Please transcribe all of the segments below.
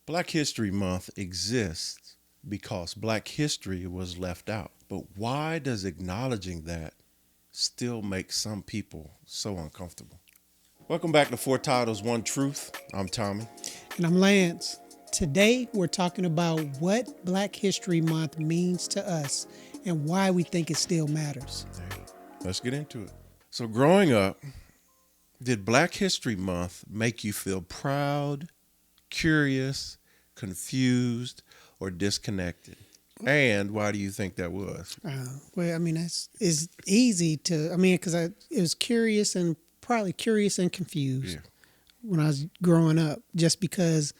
Black History Month exists because Black history was left out. But why does acknowledging that still make some people so uncomfortable? Welcome back to Four Titles, One Truth. I'm Tommy. And I'm Lance. Today, we're talking about what Black History Month means to us and why we think it still matters. Hey, let's get into it. So, growing up, did Black History Month make you feel proud, curious, confused, or disconnected? And why do you think that was? It's easy to, because it was curious and probably curious and confused when I was growing up, just because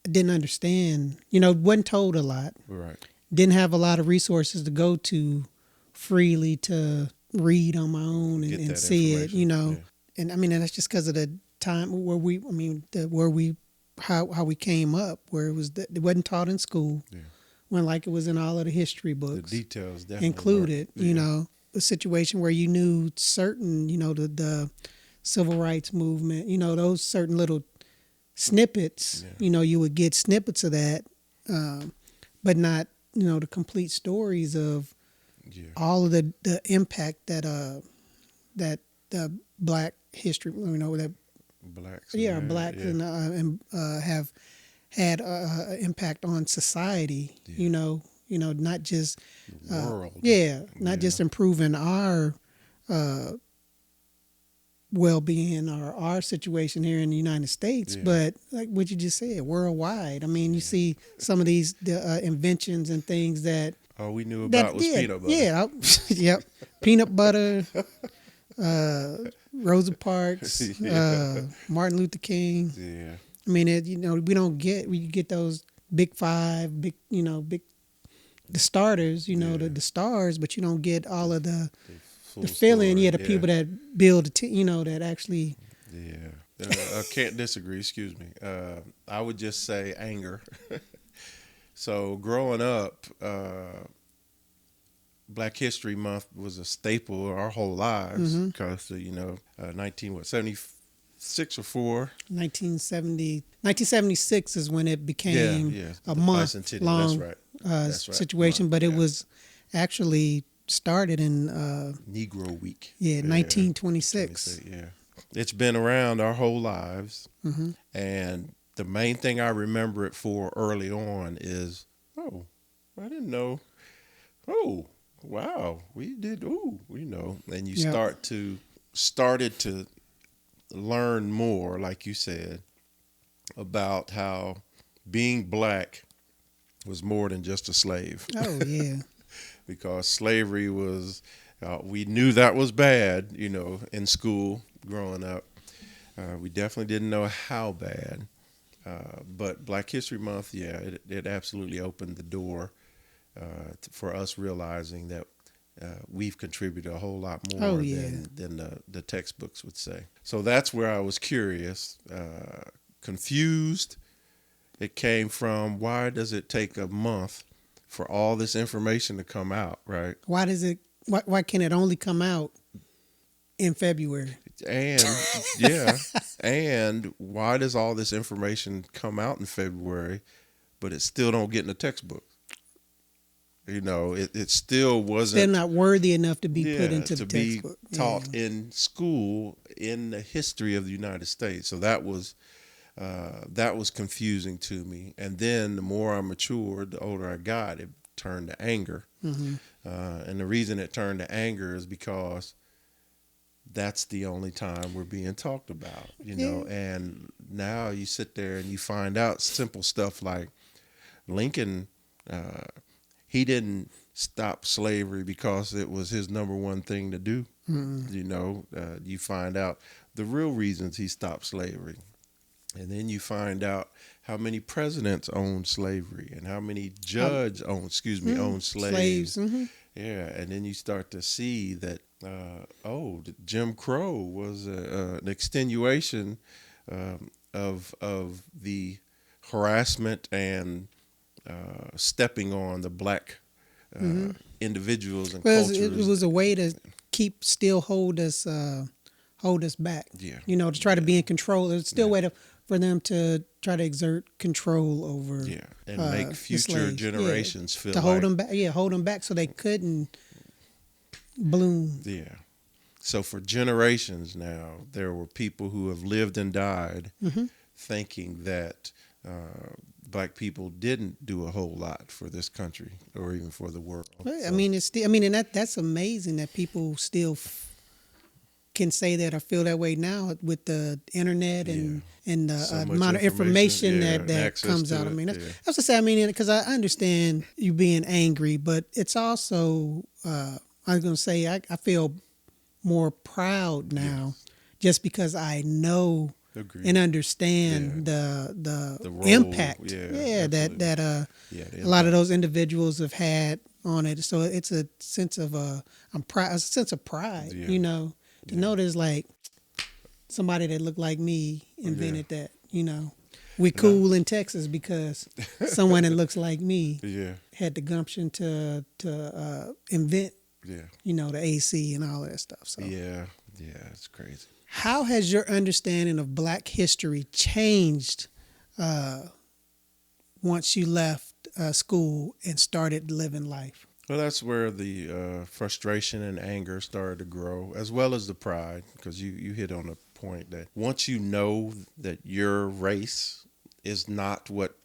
I didn't understand, wasn't told a lot. Right. Didn't have a lot of resources to go to freely to read on my own and see it, Yeah. And that's just because of the time how we came up, where it wasn't taught in school. Yeah. When like it was in all of the history books. The details definitely included, weren't. A situation where you knew certain, the civil rights movement, those certain little snippets, you would get snippets of that, but not, the complete stories of all of the impact that the Black history, that Blacks. blacks and have had impact on society, not just world. Not just improving our well-being or our situation here in the United States, but like what you just said, worldwide. You see some of these inventions and things that all we knew about was peanut butter. Yeah, yep, peanut butter. Rosa Parks, Martin Luther King. Yeah. We get those big five, the starters, the stars, but you don't get all of the fill-in. The people that build the that actually. Yeah, I can't disagree. Excuse me. I would just say anger. So growing up, Black History Month was a staple our whole lives because 1976 or 4. 1976 is when it became a month-long situation, month, but it was actually started in Negro Week. 1926. Yeah, it's been around our whole lives, and the main thing I remember it for early on is, I didn't know. Oh, wow, we did. And you started to learn more, like you said, about how being Black was more than just a slave. Oh, yeah. Because slavery was, we knew that was bad, in school growing up. We definitely didn't know how bad. But Black History Month, it absolutely opened the door for us realizing that we've contributed a whole lot more than the textbooks would say. So that's where I was curious, confused. It came from, why does it take a month for all this information to come out, right? Why can it only come out in February? And and why does all this information come out in February, but it still don't get in the textbook? It still wasn't. They're not worthy enough to be put into the textbook. To be taught in school in the history of the United States. So that was confusing to me. And then the more I matured, the older I got, it turned to anger. And the reason it turned to anger is because that's the only time we're being talked about, and now you sit there and you find out simple stuff like Lincoln, he didn't stop slavery because it was his number one thing to do. You find out the real reasons he stopped slavery. And then you find out how many presidents owned slavery and how many judges owned slaves. Yeah, and then you start to see that, Jim Crow was an extenuation of the harassment and stepping on the Black individuals and cultures. It was a way to hold us back. Yeah. To try to be in control. It's still a way to for them to try to exert control over Yeah, and make the future slaves. generations feel To hold like them back. Yeah, hold them back so they couldn't bloom. yeah. So for generations now, there were people who have lived and died Hmm. thinking that black people didn't do a whole lot for this country or even for the world. I So, mean, it's still. I mean, and that's amazing that people still can say that or feel that way now with the internet and yeah, and the so much amount of information yeah, that and access comes out. to I it. mean, Yeah, that's to say. I mean, because I understand you being angry, but it's also I was gonna say I feel more proud now yes, just because I know and agreed. Yeah, understand the the role. impact, Yeah, yeah, absolutely. that Yeah, the a lot of impact. those individuals have had on it. So it's a sense of I'm proud, a sense of pride, Yeah, you know, to yeah, know there's like somebody that looked like me yeah. invented that, you know. We And I, cool in Texas because someone that looks like me yeah, had the gumption to invent, yeah, you know, the AC and all that stuff. So yeah, yeah. It's crazy. how has your understanding of Black history changed uh, once you left school and started living life? Well, that's where the frustration and anger started to grow, as well as the pride, because you hit on a point that once you know that your race is not what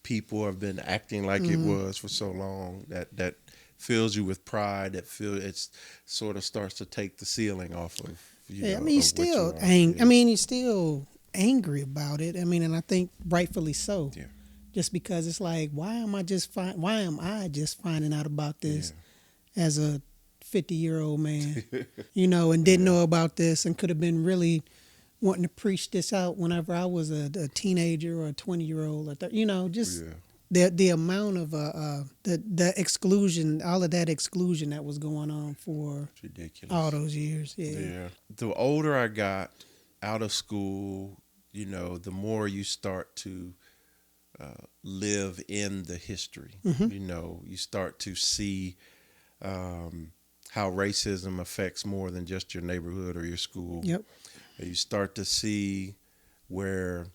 people have been acting like it Mm. was for so long, that fills you with pride. That feel it's sort of starts to take the ceiling off of Yeah, I mean, of what you are. I Yeah, mean, you're still angry about it. I mean, and I think rightfully so. yeah, Just because it's like, why am I just finding out about yeah, this as a 50-year-old man, you know, and didn't yeah, know about this and could have been really wanting to preach this out whenever I was a teenager or a 20-year-old, or you know, just yeah. the amount of the exclusion, all of that exclusion that was going on for It's all ridiculous. those years. Yeah. Yeah. The older I got out of school, the more you start to live in the history. Hmm. You start to see how racism affects more than just your neighborhood or your school. Yep. You start to see where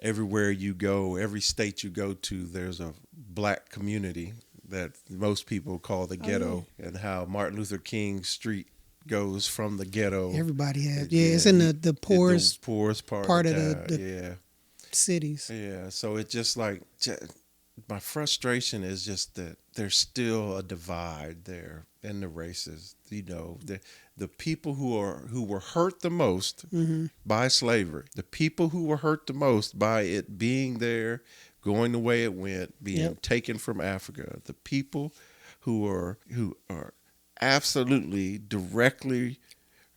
everywhere you go, every state you go to, there's a black community that most people call the Oh yeah. ghetto, and how Martin Luther King Street goes from the ghetto. Everybody has. Yeah, Yeah, it's in the the poorest poorest part of part of town. the Yeah, cities. yeah. So it just like my frustration is just that there's still a divide there in the races. The people who were hurt the most Hmm. by slavery, the people who were hurt the most by it being there, going the way it went, being Yep. taken from Africa, the people who are absolutely directly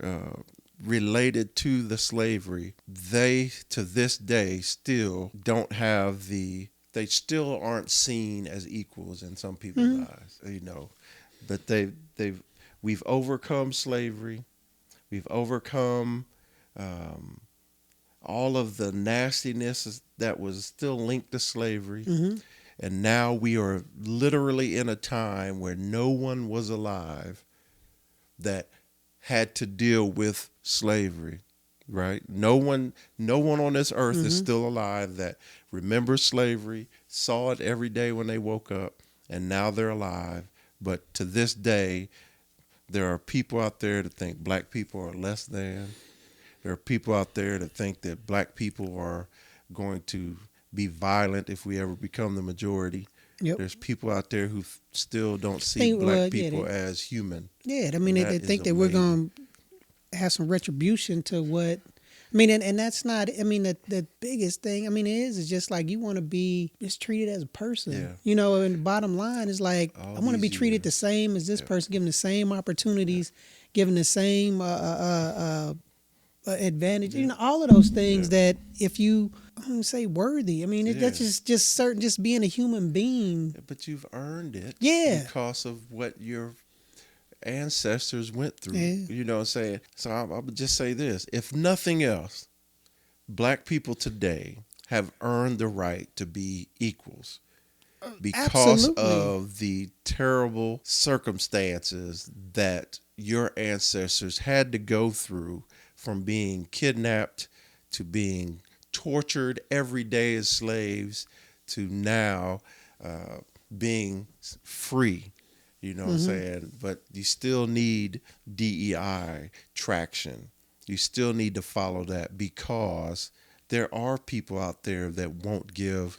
uh, related to the slavery, they to this day still don't have they still aren't seen as equals in some people's Hmm. eyes, but we've overcome slavery, we've overcome um, all of the nastiness that was still linked to slavery, Hmm. and now we are literally in a time where no one was alive that had to deal with slavery, right? No one on this earth is Hmm. still alive that remembers slavery, saw it every day when they woke up, and now they're alive. But to this day, there are people out there that think black people are less than. There are people out there that think that black people are going to be violent if we ever become the majority. Yep. There's people out there who still don't see Think well, black yeah, people as human, yeah. I mean, and they that is think that we're amazing. going to have some retribution to what. I mean, and that's not. I mean, the biggest thing. I mean, is just like you want to be just treated as a person. Yeah, You know, and the bottom line is like all I want to be these treated the years. same as this Yeah, person, given the same yeah, opportunities, given the same advantage. You yeah, know, all of those yeah, things that if you I don't say worthy. I mean, yeah. that's just certain, just being a human being. But you've earned it Yeah. because of what your ancestors went through. Yeah. You know what I'm saying? So I would just say this: if nothing else, black people today have earned the right to be equals because Absolutely. of the terrible circumstances that your ancestors had to go through, from being kidnapped to being tortured every day as slaves to now being free. You know what I'm saying? But you still need DEI traction. You still need to follow that because there are people out there that won't give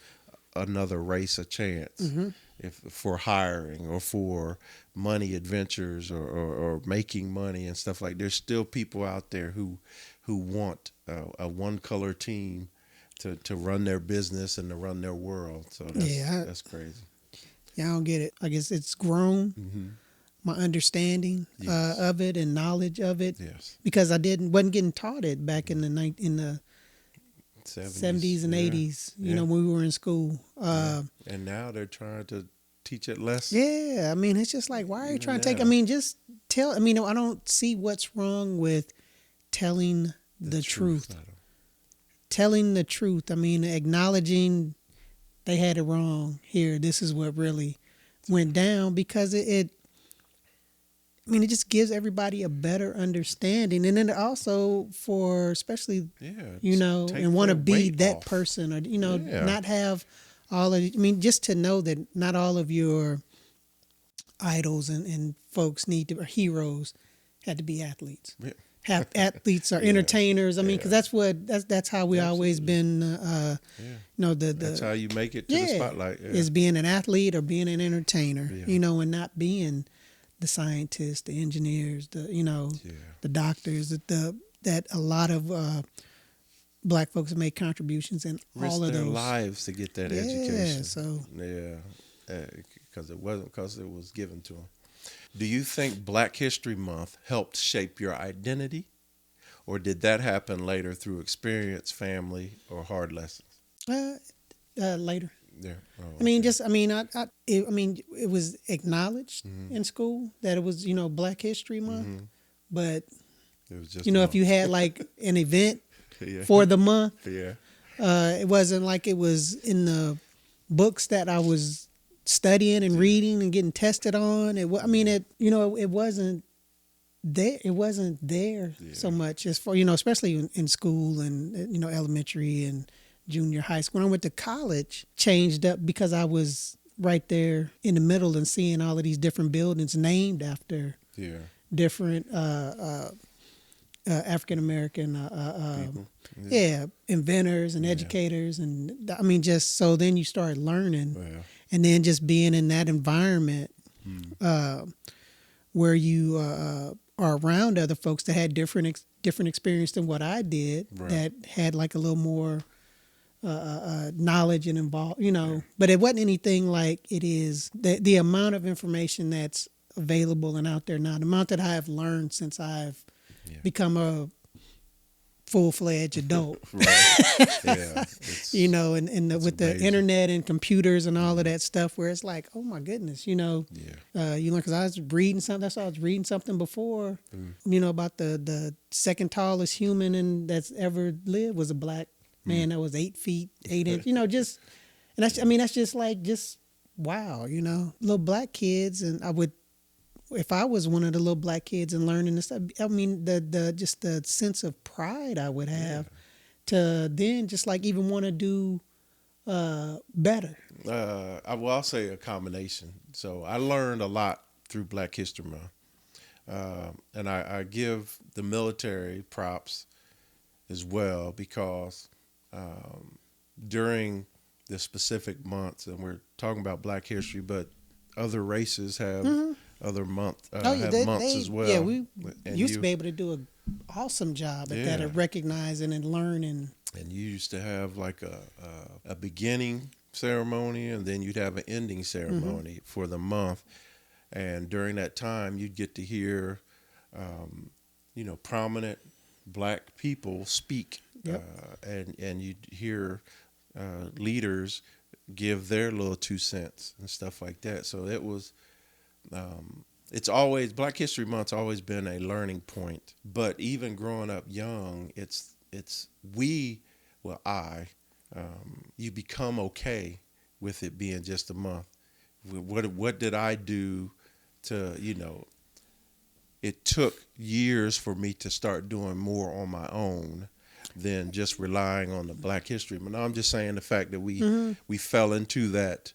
another race a chance if for hiring or for money adventures or making money and stuff like. There's still people out there who want a one color team to run their business and to run their world. So that's crazy. Yeah, I don't get it. I guess it's grown. My understanding of it and knowledge of it. Yes. Because I wasn't getting taught it back in the 70s and 80s. You know, when we were in school. And now they're trying to teach it less. Yeah, I mean, it's just like, why are you trying to take? I mean, just tell. I mean, I don't see what's wrong with telling the truth. Telling the truth. I mean, acknowledging they had it wrong here. This is what really went down because it just gives everybody a better understanding. And then also for especially, and want to be that person or, not have all of, just to know that not all of your idols and folks or heroes had to be athletes. Yeah. Have athletes or entertainers. I mean, because that's how we always been. That's how you make it to the spotlight. Yeah. Is being an athlete or being an entertainer. Yeah. And not being the scientists, the engineers, the doctors. That a lot of Black folks have made contributions in all of those lives to get that education. So because it was given to them. Do you think Black History Month helped shape your identity, or did that happen later through experience, family, or hard lessons? Later. Yeah. Oh, okay. It was acknowledged in school that it was, Black History Month, but it was just if you had like an event for the month, it wasn't like it was in the books that I was studying and reading and getting tested on. It wasn't there. It wasn't there so much as for, especially in school and, elementary and junior high school. When I went to college, changed up because I was right there in the middle and seeing all of these different buildings named after different African American people. Inventors and educators, and just so then you start learning, and then just being in that environment where you are around other folks that had different experience than what I did, that had like a little more knowledge and involved, but it wasn't anything like it is the amount of information that's available and out there now, the amount that I have learned since I've become a full-fledged adult. And with the internet and computers and all of that stuff, where it's like, oh my goodness, you learn, because I was reading something. That's why I was reading something before, about the second tallest human that's ever lived was a Black man that was 8 feet 8 inches. And that's just like wow, little Black kids, and I would. If I was one of the little Black kids and learning this, the sense of pride I would have to then just like even want to do better. I'll say a combination. So I learned a lot through Black History Month, and I give the military props as well because during the specific months, and we're talking about Black history, but other races have. Other months as well. Yeah, we used to be able to do an awesome job at that, of recognizing and learning. And you used to have like a beginning ceremony, and then you'd have an ending ceremony for the month. And during that time, you'd get to hear, prominent Black people speak, and you'd hear leaders give their little 2 cents and stuff like that. So it was. It's always Black History Month's always been a learning point, but even growing up young, you become okay with it being just a month. What did I do to, it took years for me to start doing more on my own. than just relying on the Black History. But no, I'm just saying the fact that Mm-hmm. we fell into that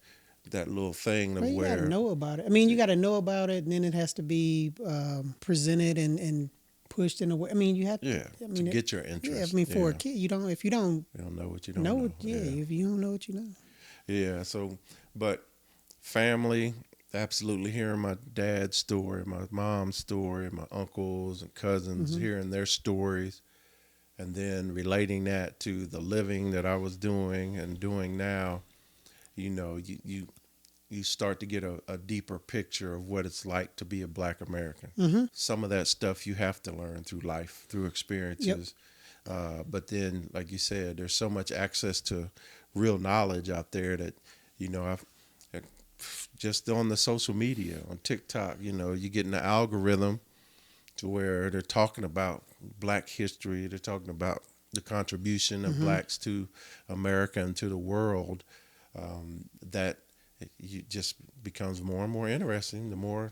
little thing of Well, you got to where know about it. I mean, you got to know about it, and then it has to be presented and pushed in a way. I mean, you have. yeah, I to mean, get your yeah. I interest. mean, for a Yeah, kid, you don't. If you don't you don't know what you don't know know. it, yeah. Yeah, If you don't know what you know. yeah. So, but family, absolutely hearing my dad's story, my mom's story, my uncles and cousins, Mm-hmm. hearing their stories, and then relating that to the living that I was doing and doing now. You know, you start to get a deeper picture of what it's like to be a Black American. Mm-hmm. Some of that stuff you have to learn through life, through Yep. experiences. But then, like you said, there's so much access to real knowledge out there that, I've just on the social media, on TikTok, you get in the algorithm to where they're talking about Black history, they're talking about the contribution of Mm-hmm. Blacks to America and to the world. That it just becomes more and more interesting the more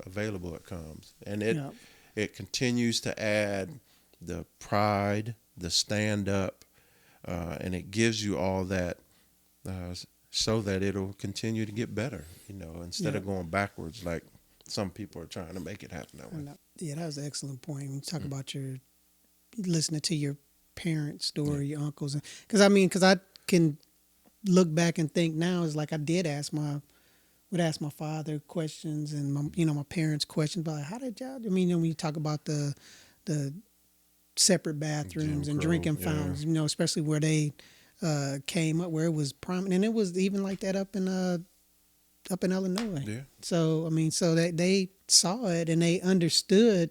available it comes, and Yep. it continues to add the pride, the stand up, and it gives you all that uh, so that it'll continue to get better. Instead Yep. of going backwards like some people are trying to make it happen that way. Yeah, that was an excellent point. When you talk about your listening to your parents' story, your uncles, because I can look back and think now is like I did would ask my father questions and my parents questions about like, how did y'all? I mean, when you talk about the separate Jim bathrooms and Crow, drinking yeah, fountains, especially where they came up, where it was prominent, and it was even like that up in Illinois. yeah, So I mean, so they saw it and they understood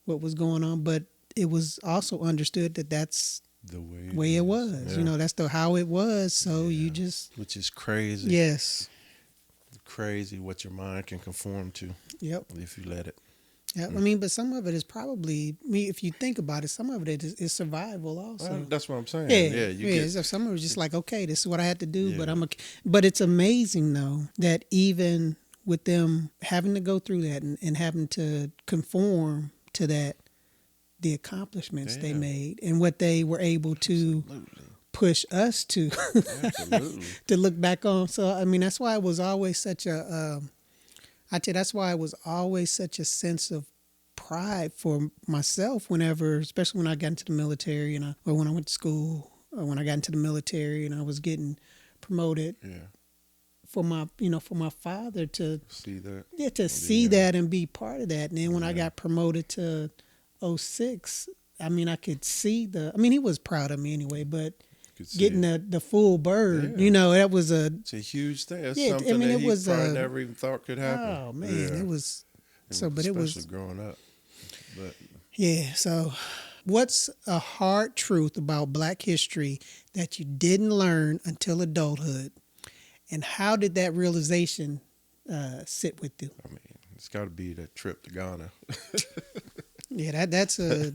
what was going on, but it was also understood that that's the the way it is. was. Yeah. That's how it was. So you Yeah. just Which is crazy. yes, Crazy what your mind can conform to yep. if you let it. Yeah, I mean, but some of it is probably, I mean, if you think about it, some of it is survival also. That's what I'm saying. Yeah, Yeah, you yeah. get So some of it was just like, okay, this is what I had to do, but yeah, but it's amazing though that even with them having to go through that and having to conform to that, the accomplishments they yeah, made and what they were able to absolutely, push us to absolutely. to look back on. So I mean, that's why it was always such a. I tell you, that's why it was always such a sense of pride for myself whenever, especially when I got into the military or when I went to school or when I got into the military and I was getting promoted Yeah, for my father to see that. see Yeah, that and be part of that. And then when I yeah, got promoted to '06, I mean, I could see I mean, he was proud of me anyway, but could see getting it. the full bird, Yeah, that was it's a huge thing. It's yeah, I something mean, that it he was probably never even thought could happen. oh man, Yeah, it was but it especially was growing up. But yeah. So, what's a hard truth about Black history that you didn't learn until adulthood, and how did that realization sit with you? I mean, it's got to be that trip to Ghana. Yeah, that's a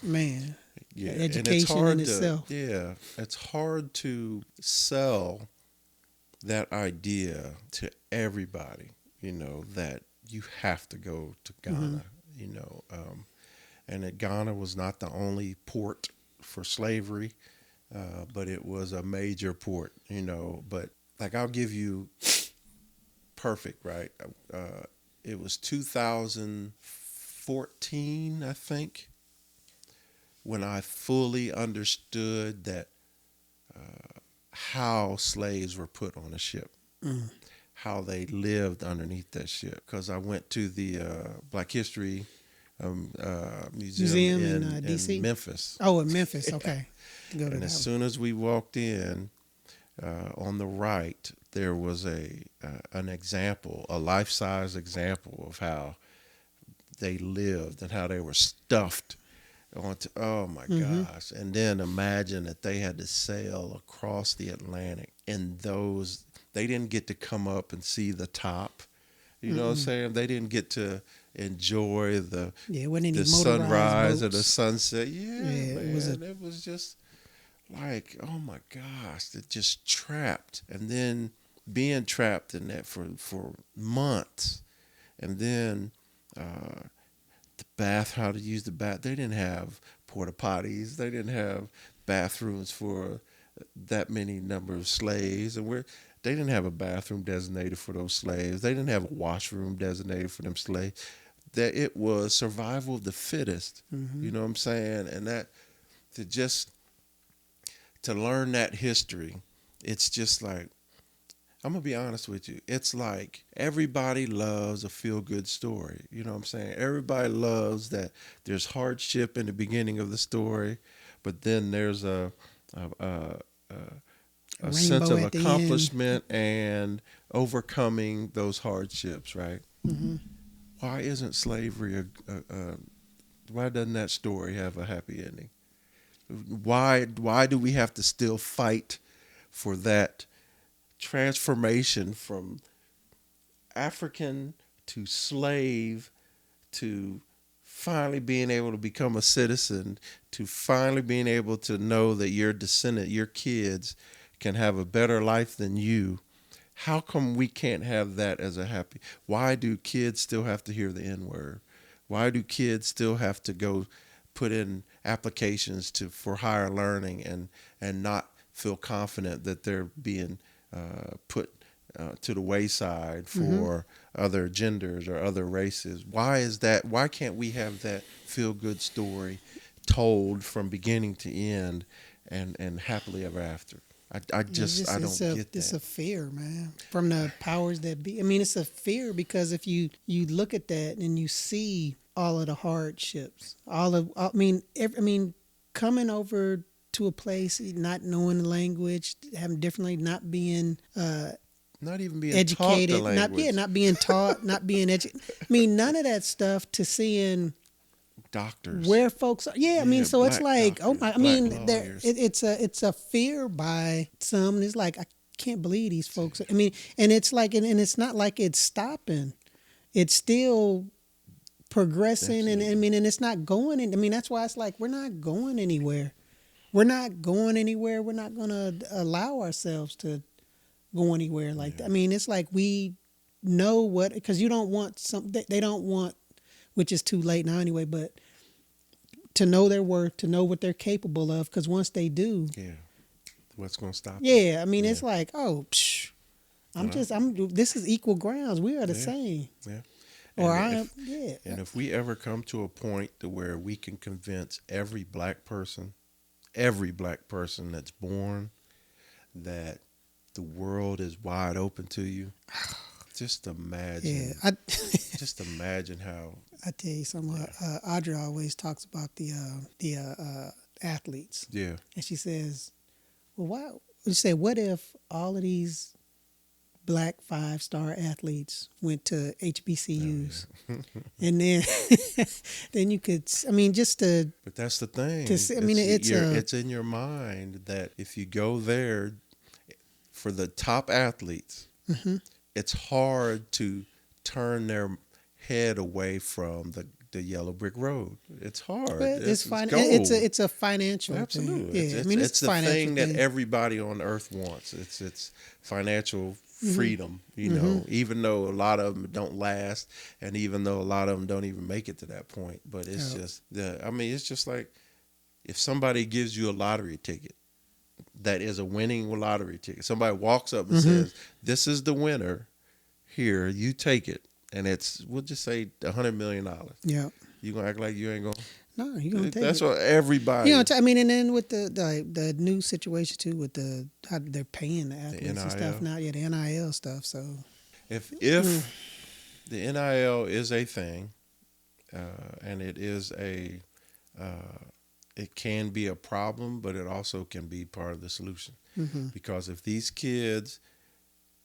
man Yeah, and it's education in hard to itself. yeah, it's hard to sell that idea to everybody. That you have to go to Ghana. Mm-hmm. You know, and that Ghana was not the only port for slavery, but it was a major port. But like I'll give you perfect right. It was 2014, I think, when I fully understood that how slaves were put on a ship, Mm. how they lived underneath that ship. Because I went to the Black History museum Museum in in D.C. Memphis. Oh, in Memphis. Yeah. Okay, go to And that as one. soon as we walked in, on the right, there was an example, a life-size example of how they lived and how they were stuffed onto, oh my Mm-hmm. gosh. And then imagine that they had to sail across the Atlantic, and they didn't get to come up and see the top. You know what I'm Mm-mm. saying? They didn't get to enjoy Yeah, it wasn't any the motorized sunrise or the boats. sunset. Yeah, Yeah, it was a man. It was just like, oh my gosh, they're just trapped. And then being trapped in that for months. And then the bath, how to use the bath. They didn't have porta potties. They didn't have bathrooms for that many number of slaves, and they didn't have a bathroom designated for those slaves. They didn't have a washroom designated for them slaves. That it was survival of the fittest. Mm-hmm. You know what I'm saying? And that to just to learn that history, it's just like, I'm gonna be honest with you. It's like everybody loves a feel good story. You know what I'm saying? Everybody loves that there's hardship in the beginning of the story, but then there's a, a, a, a sense Rainbow of at the end. accomplishment and overcoming those hardships, right? Mm-hmm. Why isn't slavery why doesn't that story have a happy ending? Why do we have to still fight for that transformation from African to slave to finally being able to become a citizen, to finally being able to know that your descendant, your kids, can have a better life than you? How come we can't have that as a happy? Why do kids still have to hear the N word? Why do kids still have to go put in applications for higher learning and not feel confident that they're being put to the wayside for other genders or other races? Why is that? Why can't we have that feel good story told from beginning to end and happily ever after? I don't get It's that. a fear, man, from the powers that be. I mean, it's a fear because if you look at that and you see all of the hardships, I mean, coming over to a place, not knowing the language, having differently, not being Not even being taught the educated, language. not being taught, not being educated. I mean, none of that stuff to seeing Doctors. where folks are. Yeah, I mean, Yeah, so it's black like, oh doctors, my, I black mean, lawyers. it's a fear by some. And it's like I can't believe these folks. I mean, and it's like, and it's not like it's stopping. It's still progressing, and I Absolutely. mean, and it's not going. I mean, that's why it's like we're not going anywhere. We're not going anywhere. We're not going to allow ourselves to go anywhere like that. I mean, it's like we know what, because you don't want something. They don't want, which is too late now anyway, but to know their worth, to know what they're capable of, because once they do, Yeah. What's going to stop them? yeah, I mean, Yeah. it's like, oh, psh, Well, this is equal grounds. We are the yeah. same. Yeah. Or And I am, if yeah. and if we ever come to a point to where we can convince every black person that's born, that the world is wide open to you, just Yeah, imagine. Just imagine how. I tell you something. Audra always talks about the athletes, Yeah. and she says, "Well, why?" She said, "What if all of these black 5-star athletes went to HBCUs, and then then you could? I mean, just But that's the thing. to see, I mean, It's in your mind that if you go there for the top athletes, it's hard to turn their head away from the yellow brick road. It's hard. but it's It's fine. gold. It's a financial Absolutely. thing. Yeah, I mean, it's It's a the financial thing that thing. everybody on earth wants. It's financial Mm-hmm. freedom, even though a lot of them don't last, and even though a lot of them don't even make it to that point. But it's Yeah. just it's just like if somebody gives you a lottery ticket that is a winning lottery ticket. Somebody walks up and says, "This is the winner. Here, you take it." And we'll just say $100 million. Yeah. You gonna act like you ain't gonna? No, you're gonna take That's it. what everybody. You know, I mean, and then with the new situation too, with how they're paying the athletes and stuff NIL. now, yeah, the NIL stuff. So If Mm. the NIL is a thing, and it can be a problem, but it also can be part of the solution. Because if these kids,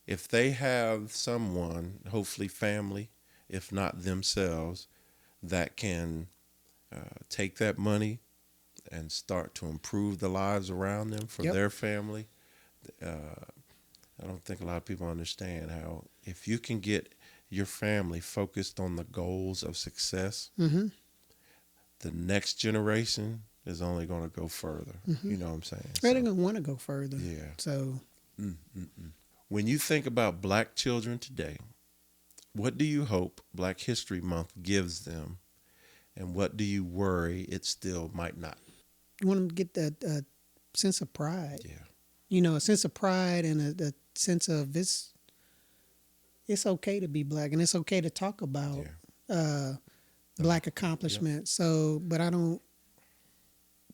if they have someone, hopefully family, if not themselves, that can take that money and start to improve the lives around them for Yep. their family, I don't think a lot of people understand how if you can get your family focused on the goals of success, the next generation is only going to go further. You know what I'm saying? they're gonna want to go further. Yeah. So When you think about black children today, what do you hope Black History Month gives them? And what do you worry it still might not? You want them to get that sense of pride. Yeah. You know, a sense of pride and a sense of it's okay to be black and it's okay to talk about black accomplishments. Yep. So, but I don't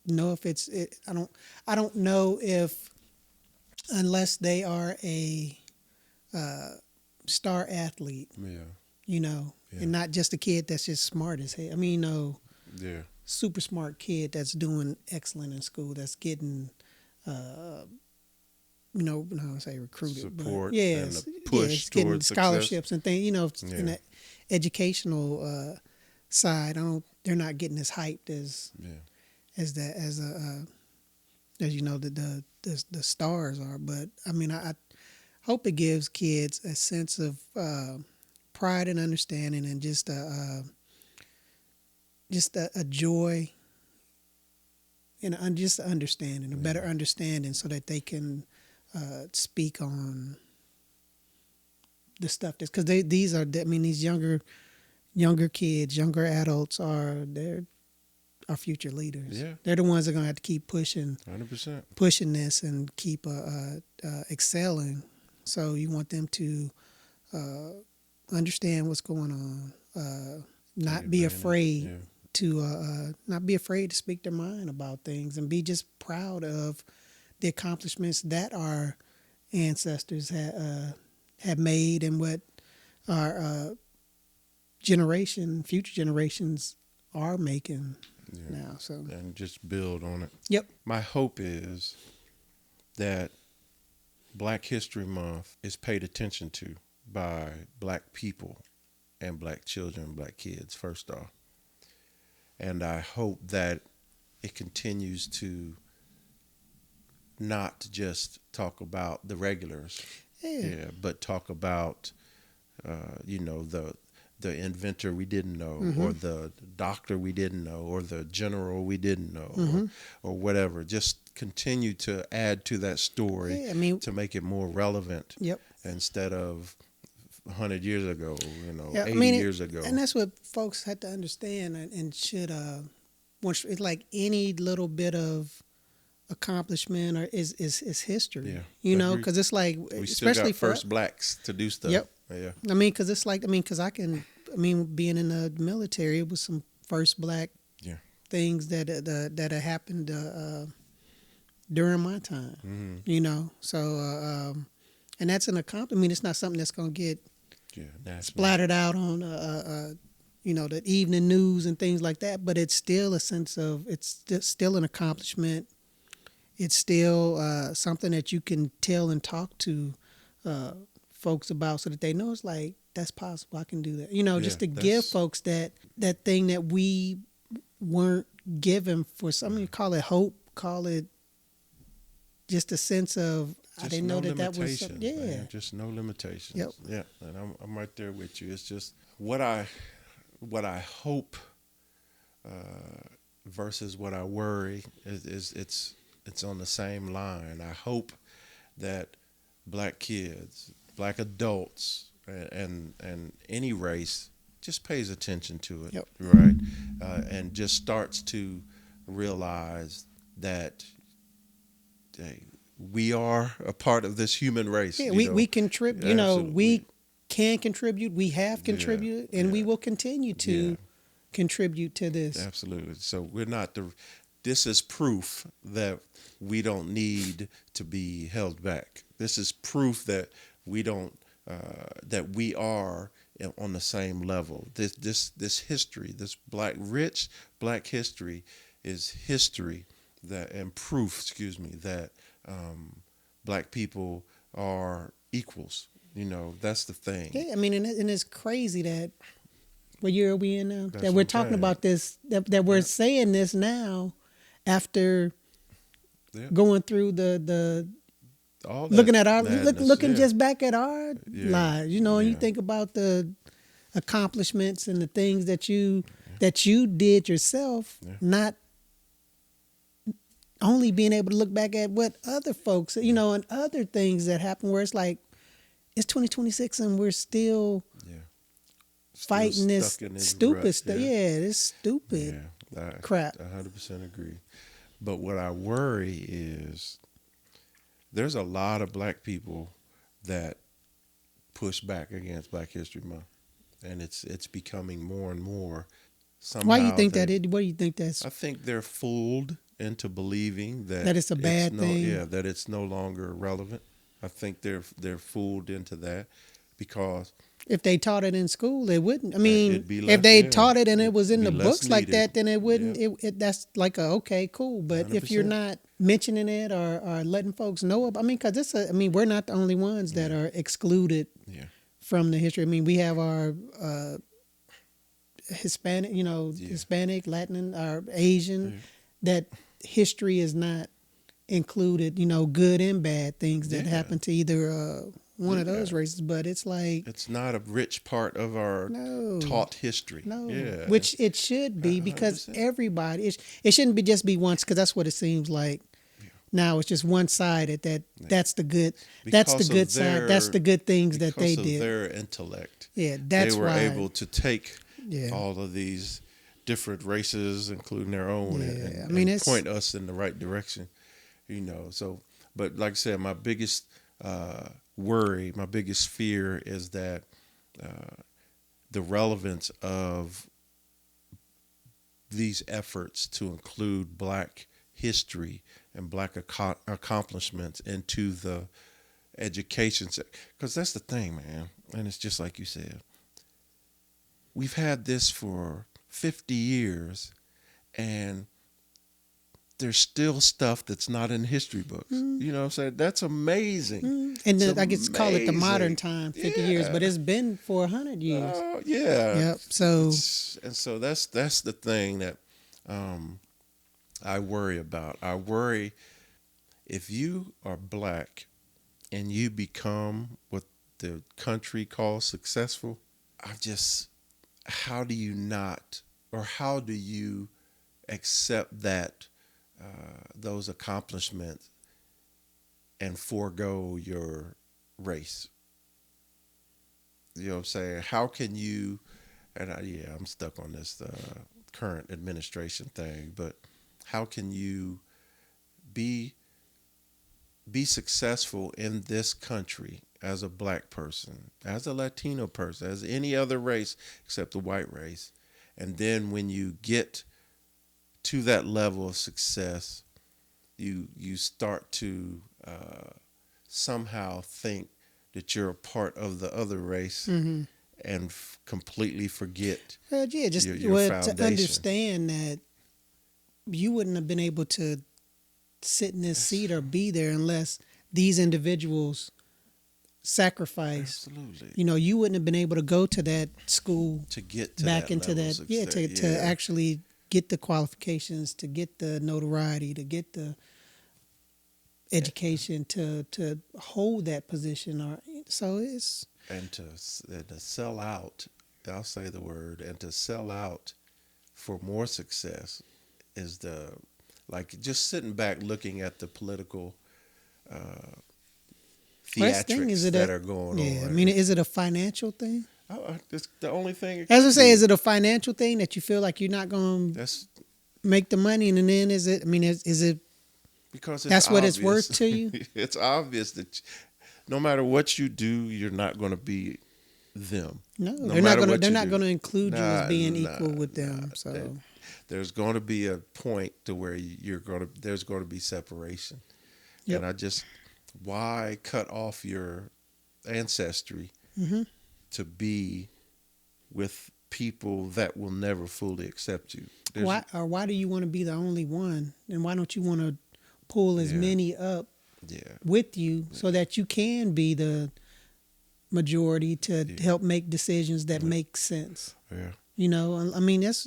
know if I don't know if unless they are a star athlete. Yeah. You know, and not just a kid that's just smart as hell. I mean, yeah, super smart kid that's doing excellent in school, that's getting, I say recruited, support, but and a push getting towards scholarships success. and things. You know, in the educational side, they're not getting as hyped as you know the stars are. But I mean, I hope it gives kids a sense of pride and understanding, and just a joy and just understanding, a better understanding, so that they can speak on the stuff that's because these younger kids, younger adults they're our future leaders. Yeah, they're the ones that are gonna have to keep pushing 100%, pushing this and keep excelling. So you want them to understand what's going on, not be afraid to not be afraid to speak their mind about things, and be just proud of the accomplishments that our ancestors have made, and what our future generations are making now. So, and just build on it. Yep. My hope is that Black History Month is paid attention to by Black people and Black children, Black kids, first off. And I hope that it continues to not just talk about the regulars, but talk about, the inventor we didn't know, or the doctor we didn't know, or the general we didn't know, or whatever. Just continue to add to that story to make it more relevant. Yep. Instead of 100 years ago, 80 years ago. And that's what folks had to understand, and should. It's like any little bit of accomplishment is history. Yeah. Because it's like, we still especially got first Blacks to do stuff. Yep. Yeah. Because it's like, because being in the military, it was some first Black things that happened during my time. So and that's an accomplishment. It's not something that's going to get splattered out on the evening news and things like that. But it's still a sense of, it's still an accomplishment. It's still something that you can tell and talk to folks about, so that they know it's like, that's possible. I can do that. Just to give folks that thing that we weren't given for some. Call it hope. Call it just a sense of, I didn't know that was something. Yeah. Man, just no limitations. Yep. Yeah. And I'm right there with you. It's just what I hope versus what I worry is it's on the same line. I hope that Black kids, Black adults, and any race just pays attention to it. Yep. Right? And just starts to realize that we are a part of this human race. Yeah, we contribute. We can contribute. We have contributed, and we will continue to contribute to this. Absolutely. So we're not this is proof that we don't need to be held back. This is proof that we don't that we are on the same level. This history, this rich Black history, is history and proof. That Black people are equals. That's the thing. Yeah, and it's crazy that what year are we in now? That we're talking about this. That we're saying this now, after going through the looking at our looking just back at our lives. And you think about the accomplishments and the things that you did yourself, not only being able to look back at what other folks, and other things that happen, where it's like, it's 2026 and we're still Still fighting this stuck in his rut. stupid stuff. Yeah, this stupid Yeah, crap. 100% agree. But what I worry is there's a lot of black people that push back against Black History Month, and it's becoming more and more. Why do you Somehow think that they, is? What do you think that's I think they're fooled into believing that that it's a it's bad no, thing? yeah, that it's no longer relevant. I think they're fooled into that because If they taught it in school, they wouldn't. I mean, it'd be if less, they yeah, taught it and it was in be the less books like needed. that, then it Yeah, wouldn't. That's like a okay, cool. But if you're 100%. not mentioning it or letting folks know, I mean, because it's a. I mean, we're not the only ones that Yeah, are excluded yeah, from the history. I mean, we have our Hispanic, yeah, Hispanic, Latin, or Asian, yeah, that history is not included, good and bad things that yeah, happen to either one of yeah. those races. But it's like, It's not a rich part of our no, taught history. no, Yeah, which it should be because 100%. everybody, it shouldn't be just be once because that's what it seems like. Yeah, Now it's just one sided yeah. that's the good, that's the Because good of side, that's their the good things that they because of did. their intellect, Yeah, they that's were why. able to take Yeah, all of these different races, including their own, yeah. I mean, and it's point us in the right direction. So, but like I said, my biggest worry, my biggest fear is that the relevance of these efforts to include Black history and Black accomplishments into the education, because that's the thing, man. And it's just like you said, we've had this for 50 years, and there's still stuff that's not in history books. You know what I'm saying? That's amazing. and It's I guess call it the modern amazing. time, 50 years, Yeah. but it's been for 100 years. Yeah. Yep. So And so that's the thing that I worry about. I worry if you are Black and you become what the country calls successful. I just, how do you not, or how do you accept that those accomplishments and forego your race? You know what I'm saying? How can you? And I'm stuck on this current administration thing. But how can you be successful in this country as a Black person, as a Latino person, as any other race except the white race, and then when you get to that level of success, you start to somehow think that you're a part of the other race and completely forget well, yeah, just your to foundation. understand that you wouldn't have been able to sit in this seat or be there unless these individuals sacrificed. Absolutely. You wouldn't have been able to go to that school To get to back that into level that. of Yeah, success. to actually get the qualifications, to get the notoriety, to get the education, to hold that position. Or so it's And to sell out, I'll say the word, and to sell out for more success is like just sitting back looking at the political well, that's the thing. Is theatrics it that a are going yeah? I on. mean, is it a financial thing? It's the only thing it As I could say, be. is it a financial thing that you feel like you're not going to That's make the money, and then is it? I mean, is it? because it's That's what obvious. it's worth to you. It's obvious that no matter what you do, you're not going to be them. No, No they're not matter going to. what They're you not do. going to include you as Nah, being nah, equal with nah. them. So There's going to be a point to where there's going to be separation. Yep. And I just, why cut off your ancestry to be with people that will never fully accept you? why do you want to be the only one, and why don't you want to pull as Yeah. many up Yeah. with you so that you can be the majority to help make decisions that make sense? Yeah. I mean that's.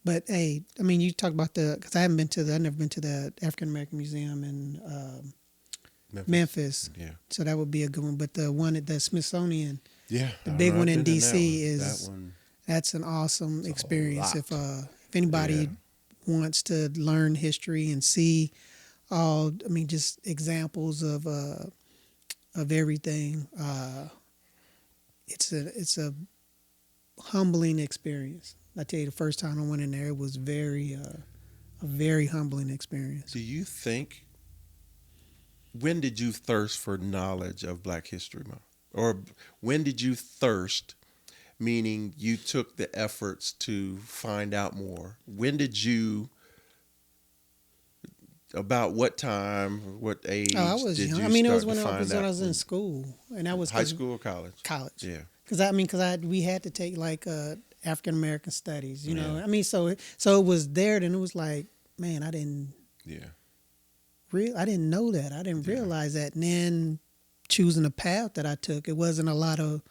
But hey, I mean, you talk about because I've never been to the African American Museum in Memphis, Yeah. so that would be a good one. But the one at the Smithsonian, Yeah. the big one in I've been D.C. that one. that's an awesome It's a experience. lot. If anybody Yeah. wants to learn history and see just examples of everything, it's a humbling experience. I tell you, the first time I went in there, it was a very humbling experience. Do you think, when did you thirst for knowledge of Black History Month? Or when did you thirst, meaning you took the efforts to find out more? When did you, about what time, what age Oh, I was did young. I you mean, it start was to when find I out? was in school, and that was High school or college? college. Yeah. Because we had to take like African American studies. You know, Yeah. I mean, so it was there. Then it was like, man, Yeah. I didn't know that. I didn't Yeah. realize that. And then choosing the path that I took, it wasn't a lot of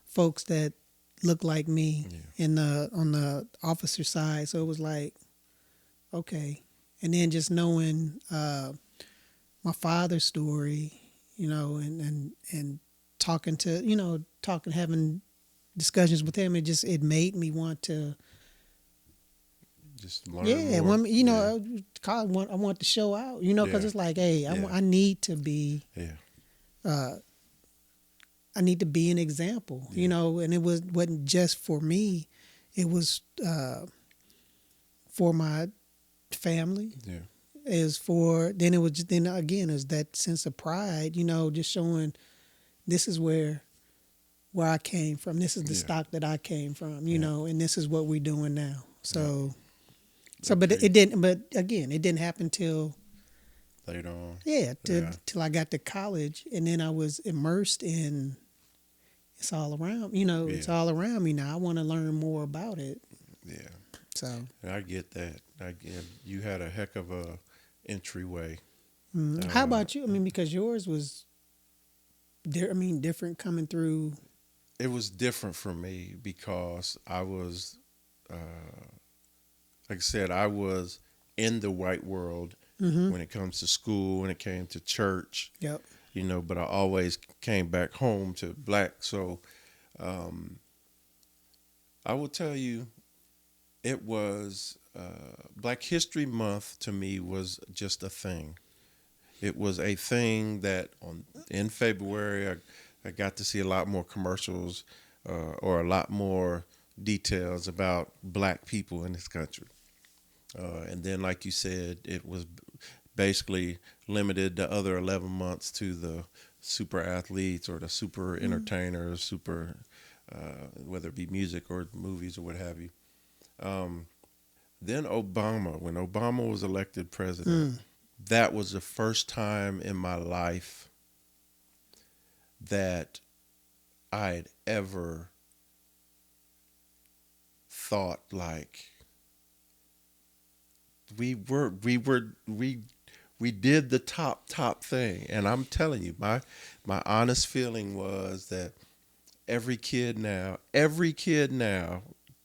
folks that looked like me Yeah. on the officer side. So it was like, okay. And then just knowing my father's story, you know, and talking to, you know, having discussions with him, it made me want to, Just learn yeah, more. you know, I want to show out, you know, because Yeah. it's like, hey, Yeah. I need to be, Yeah. I need to be an example, Yeah. you know, and wasn't just for me, it was for my family. Yeah. Then again is that sense of pride, you know, just showing this is where I came from. This is the Yeah. stock that I came from, you Yeah. know, and this is what we're doing now. So, but Agreed. it didn't. But again, it didn't happen till Later on. till Yeah. till I got to college, and then I was immersed in. It's all around, you know. It's Yeah. all around me now. I want to learn more about it. Yeah. So, I get that. I get, you had a heck of a entryway. how about you? I mean, because yours was, different coming through. It was different for me because I was, like I said, I was in the white world Mm-hmm. when it comes to school, when it came to church, Yep. you know, but I always came back home to Black. So I will tell you, it was Black History Month to me was just a thing. It was a thing that in February I got to see a lot more commercials or a lot more details about Black people in this country. And then, like you said, it was basically limited the other 11 months to the super athletes or the super entertainers, whether it be music or movies or what have you. Then Obama, when Obama was elected president, that was the first time in my life that I had ever thought like we did the top thing. And I'm telling you, my honest feeling was that every kid now,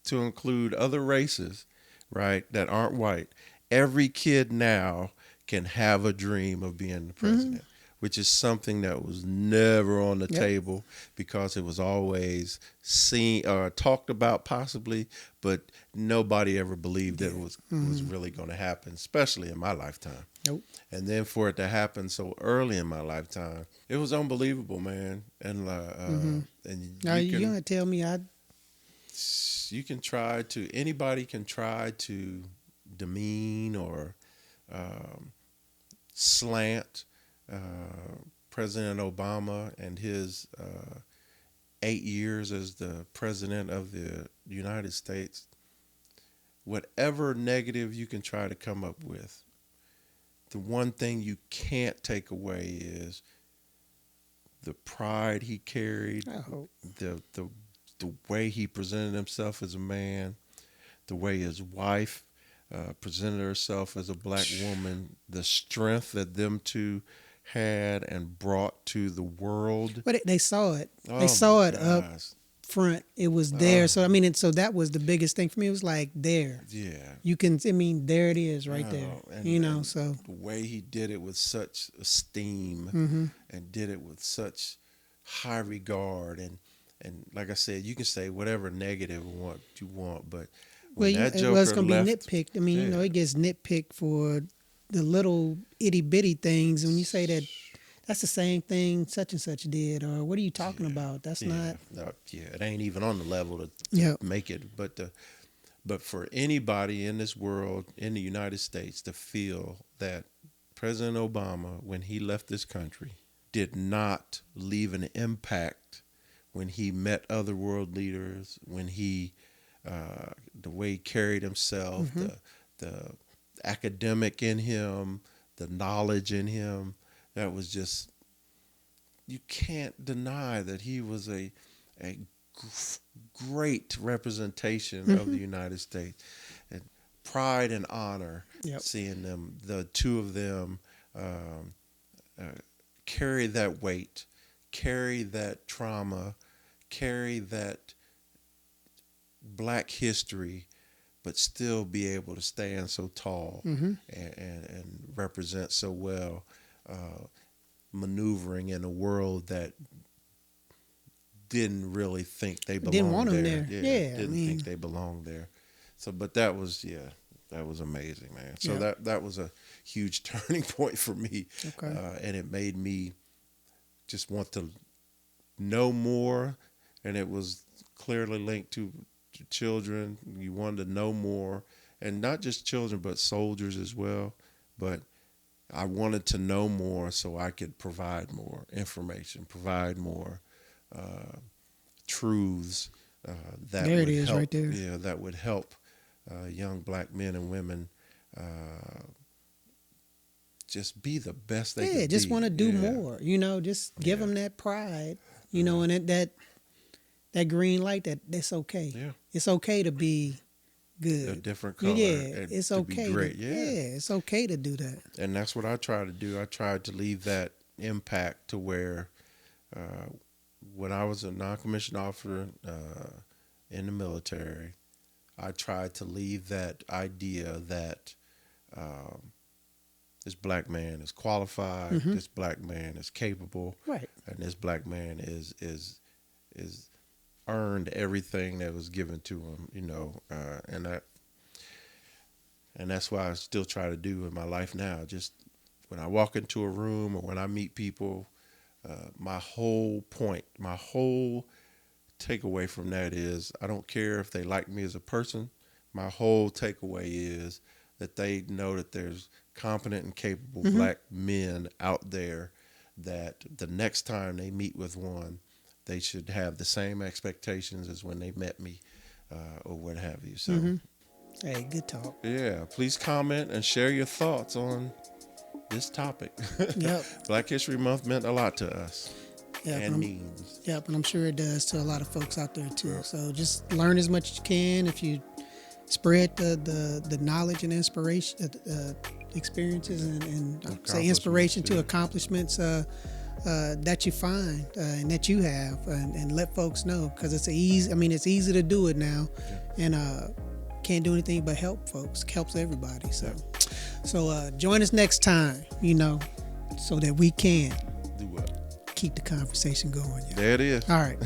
to include other races, right, that aren't white, every kid now can have a dream of being the president, which is something that was never on the Yep. table because it was always seen or talked about possibly, but nobody ever believed that it was really going to happen, especially in my lifetime. Nope. And then for it to happen so early in my lifetime, it was unbelievable, man. And and Now you you can gonna tell me anybody can try to demean or slant President Obama and his 8 years as the president of the United States. Whatever negative you can try to come up with, the one thing you can't take away is the pride he carried, I hope. the way he presented himself as a man, the way his wife presented herself as a Black woman, the strength that them two had and brought to the world. But they saw it. Oh They saw my it up gosh. front. It was there. Oh. So so that was the biggest thing for me. It was like there. Yeah. You can. There it is, right there. Oh, and- You know. and So the way he did it with such esteem mm-hmm. and did it with such high regard and like I said, you can say whatever negative you want, but when that it was Joker gonna be left, nitpicked. I mean, you know, yeah. it gets nitpicked for the little itty bitty things. When you say that that's the same thing such and such did, or what are you talking about? That's not. It ain't even on the level to Yeah. make it. But for anybody in this world, in the United States, to feel that President Obama, when he left this country, did not leave an impact when he met other world leaders, when he, the way he carried himself, the academic in him, the knowledge in him, that was just, you can't deny that he was a great representation of the United States. And pride and honor, Yep. seeing them, the two of them, carry that weight, carry that trauma, carry that black history, but still be able to stand so tall and represent so well, maneuvering in a world that didn't really think they belonged Didn't want them there. Yeah, didn't think they belonged there. So, but that was amazing, man. So that was a huge turning point for me. Okay. And it made me just want to know more, and it was clearly linked to children. You wanted to know more, and not just children, but soldiers as well. But I wanted to know more so I could provide more information, provide more truths that There would it is, help, right there. Yeah, that would help young black men and women just be the best they can be. Just want to do more. Just give them that pride. And that green light. That's okay. Yeah, it's okay to be good. A different color. Yeah, it's to okay. Be great. It's okay to do that. And that's what I try to do. I tried to leave that impact to where when I was a non-commissioned officer in the military, I tried to leave that idea that this black man is qualified, this black man is capable, right, and this black man is earned everything that was given to him, and that's why I still try to do in my life now. Just when I walk into a room or when I meet people, my whole takeaway from that is I don't care if they like me as a person. My whole takeaway is that they know that there's competent and capable black men out there, that the next time they meet with one, they should have the same expectations as when they met me, or what have you. So, hey, good talk. Yeah, please comment and share your thoughts on this topic. Yep. Black History Month meant a lot to us. Yep, and means. Yep, and I'm sure it does to a lot of folks out there too. Yep. So just learn as much as you can. If you spread the knowledge and inspiration, experiences and say inspiration to accomplishments that you find and that you have, and let folks know, because it's easy to do it now, and can't do anything but help folks. Helps everybody. So join us next time, so that we can do what? Keep the conversation going. There it is. All right.